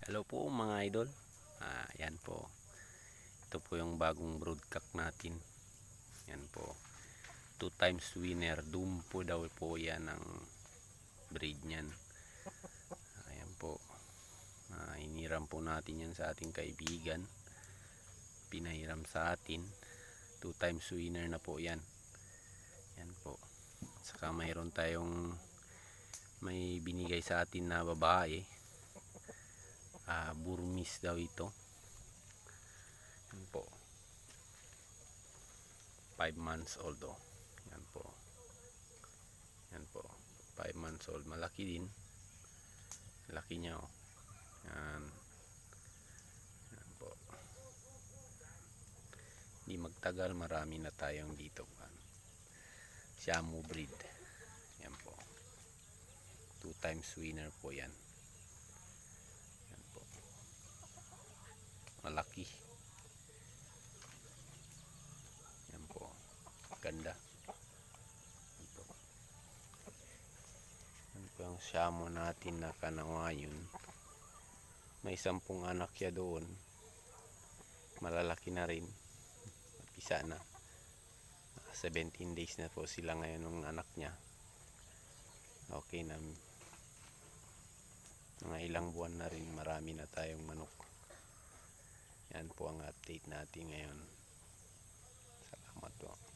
Hello po mga idol. Yan po. Ito po yung bagong broodcock natin. Yan po. 2 times winner. Doom po daw po yan ang breed niyan. Ayan po. Iniram po natin yan sa ating kaibigan. Pinahiram sa atin. 2 times winner na po yan. Yan po. Saka mayroon tayong may binigay sa atin na babae. Burmese daw ito. Yan po. 5 months old oh. Yan po. Yan po. 5 months old. Malaki din. Laki niya oh. Yan. Yan po. Di magtagal marami na tayong dito. Shamu breed. Yan po. 2 times winner po yan. Yan po. Malaki. Yan po. Ganda. Yan po. Yan po ang Shamu natin na kanangayon. May 10 anak siya doon. Malalaki na rin. Pisa na. 17 days na po sila ngayon ng anak niya. Okay na. Mga ilang buwan na rin. Marami na tayong manok. Yan po ang update natin ngayon. Salamat po.